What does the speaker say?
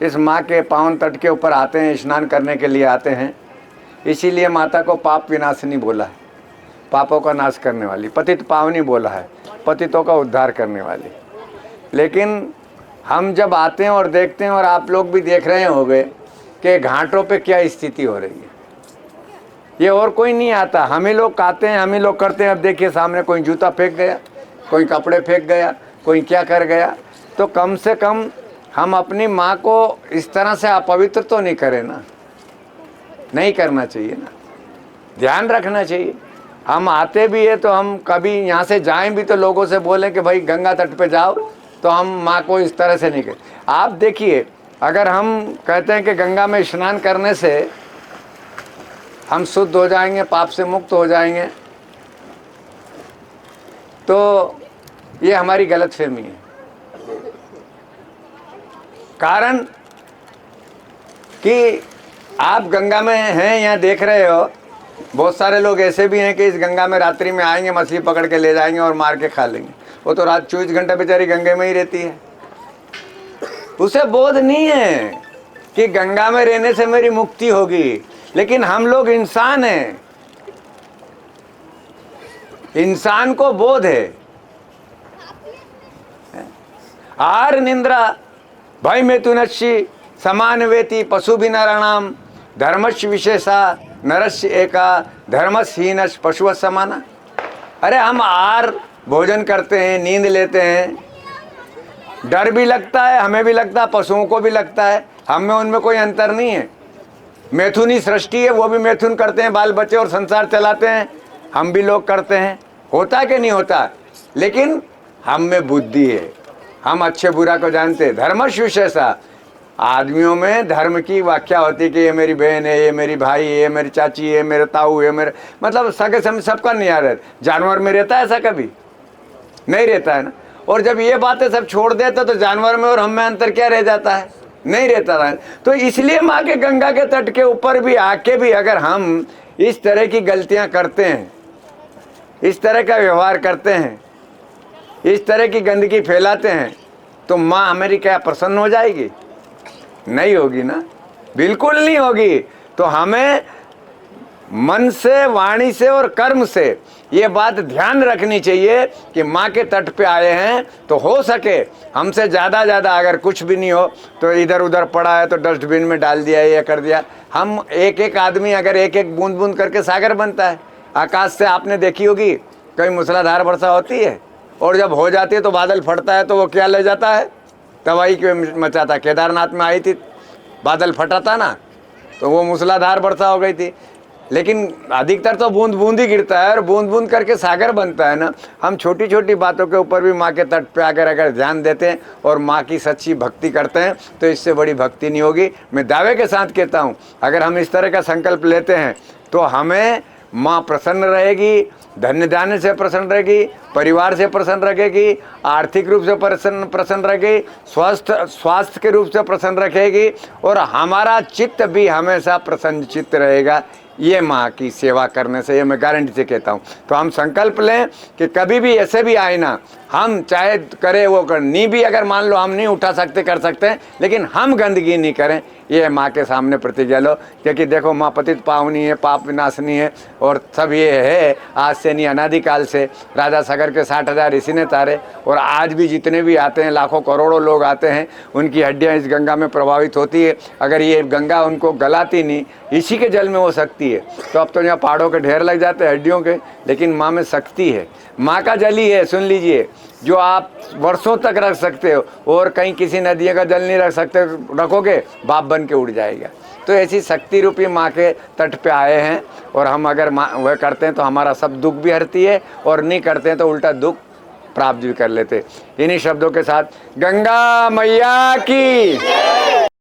इस माँ के पावन तट के ऊपर आते हैं, स्नान करने के लिए आते हैं। इसीलिए माता को पाप विनाशिनी बोला है, पापों का नाश करने वाली। पतित पावनी बोला है, पतितों का उद्धार करने वाली। लेकिन हम जब आते हैं और देखते हैं, और आप लोग भी देख रहे होंगे कि घाटों पे क्या स्थिति हो रही है, ये और कोई नहीं आता, हम ही लोग आते हैं, हम ही लोग करते हैं। अब देखिए सामने कोई जूता फेंक गया, कोई कपड़े फेंक गया, कोई क्या कर गया। तो कम से कम हम अपनी माँ को इस तरह से अपवित्र तो नहीं करें ना, नहीं करना चाहिए ना, ध्यान रखना चाहिए। हम आते भी है तो हम कभी यहाँ से जाएं भी तो लोगों से बोलें कि भाई गंगा तट पे जाओ, तो हम माँ को इस तरह से नहीं करें। आप देखिए, अगर हम कहते हैं कि गंगा में स्नान करने से हम शुद्ध हो जाएंगे, पाप से मुक्त हो जाएंगे, तो ये हमारी गलतफहमी है। कारण कि आप गंगा में हैं, यहाँ देख रहे हो, बहुत सारे लोग ऐसे भी हैं कि इस गंगा में रात्रि में आएंगे, मछली पकड़ के ले जाएंगे और मार के खा लेंगे। वो तो रात 24 घंटे बेचारी गंगे में ही रहती है, उसे बोध नहीं है कि गंगा में रहने से मेरी मुक्ति होगी। लेकिन हम लोग इंसान हैं, इंसान को बोध है। आर निंद्रा भय में तुनश्ची समान वेति पशु भी नराणाम धर्मस्य विशेषा नरस्य एका धर्महीनस् पशु समाना। अरे हम आर भोजन करते हैं, नींद लेते हैं, डर भी लगता है, हमें भी लगता है, पशुओं को भी लगता है, हम में उनमें कोई अंतर नहीं है। मैथुनी सृष्टि है, वो भी मैथुन करते हैं, बाल बच्चे और संसार चलाते हैं, हम भी लोग करते हैं। होता कि नहीं होता? लेकिन हम में बुद्धि है, हम अच्छे बुरा को जानते हैं। धर्मस्य विशेषा, आदमियों में धर्म की व्याख्या होती है कि ये मेरी बहन है, ये मेरी भाई है, ये मेरी चाची है, मेरे ताऊ है, मेरे मतलब सगे समय सबका नहीं आ रहा। जानवर में रहता है ऐसा? कभी नहीं रहता है ना। और जब ये बातें सब छोड़ देते तो जानवर में और हम में अंतर क्या रह जाता है? नहीं रहता है। तो इसलिए माँ के गंगा के तट के ऊपर भी आके भी अगर हम इस तरह की गलतियां करते हैं, इस तरह का व्यवहार करते हैं, इस तरह की गंदगी फैलाते हैं, तो माँ हमारी क्या प्रसन्न हो जाएगी? नहीं होगी ना, बिल्कुल नहीं होगी। तो हमें मन से, वाणी से और कर्म से ये बात ध्यान रखनी चाहिए कि माँ के तट पे आए हैं तो हो सके हमसे ज़्यादा अगर कुछ भी नहीं हो तो इधर उधर पड़ा है तो डस्टबिन में डाल दिया, ये कर दिया। हम एक एक आदमी अगर एक एक बूंद बूंद करके सागर बनता है। आकाश से आपने देखी होगी कहीं मूसलाधार वर्षा होती है और जब हो जाती है तो बादल फटता है, तो वो क्या ले जाता है? तबाही क्यों मचाता? केदारनाथ में आई थी, बादल फटा था ना, तो वो मूसलाधार वर्षा हो गई थी। लेकिन अधिकतर तो बूंद बूंद ही गिरता है और बूंद बूंद करके सागर बनता है ना। हम छोटी छोटी बातों के ऊपर भी माँ के तट पे आकर अगर ध्यान देते हैं और माँ की सच्ची भक्ति करते हैं तो इससे बड़ी भक्ति नहीं होगी। मैं दावे के साथ कहता हूँ, अगर हम इस तरह का संकल्प लेते हैं तो हमें माँ प्रसन्न रहेगी, धन्य धान्य से प्रसन्न रहेगी, परिवार से प्रसन्न रहेगी, आर्थिक रूप से प्रसन्न रहेगी, स्वास्थ्य के रूप से प्रसन्न रखेगी और हमारा चित्त भी हमेशा प्रसन्न चित्त रहेगा। ये माँ की सेवा करने से, ये मैं गारंटी से कहता हूँ। तो हम संकल्प लें कि कभी भी ऐसे भी आए ना, हम चाहे करें वो कर, नहीं भी अगर मान लो हम नहीं उठा सकते, कर सकते हैं, लेकिन हम गंदगी नहीं करें। ये माँ के सामने प्रतिज्ञा लो, क्योंकि देखो माँ पतित पावनी है, पाप विनाशनी है और सब ये है आज से नहीं, अनादिकाल से। राजा सागर के 60,000 ऋषि ने तारे और आज भी जितने भी आते हैं, लाखों करोड़ों लोग आते हैं, उनकी हड्डियाँ इस गंगा में प्रभावित होती है। अगर ये गंगा उनको गलाती नहीं, इसी के जल में वो शक्ति है। तो अब तो यहाँ पहाड़ों के ढेर लग जाते हैं हड्डियों के, लेकिन माँ में शक्ति है। माँ का जल ही है, सुन लीजिए, जो आप वर्षों तक रख सकते हो और कहीं किसी नदियों का जल नहीं रख सकते, रखोगे बाप बन के उड़ जाएगा। तो ऐसी शक्ति रूपी माँ के तट पे आए हैं और हम अगर वह करते हैं तो हमारा सब दुख भी हरती है और नहीं करते हैं तो उल्टा दुख प्राप्त भी कर लेते। इन्हीं शब्दों के साथ गंगा मैया की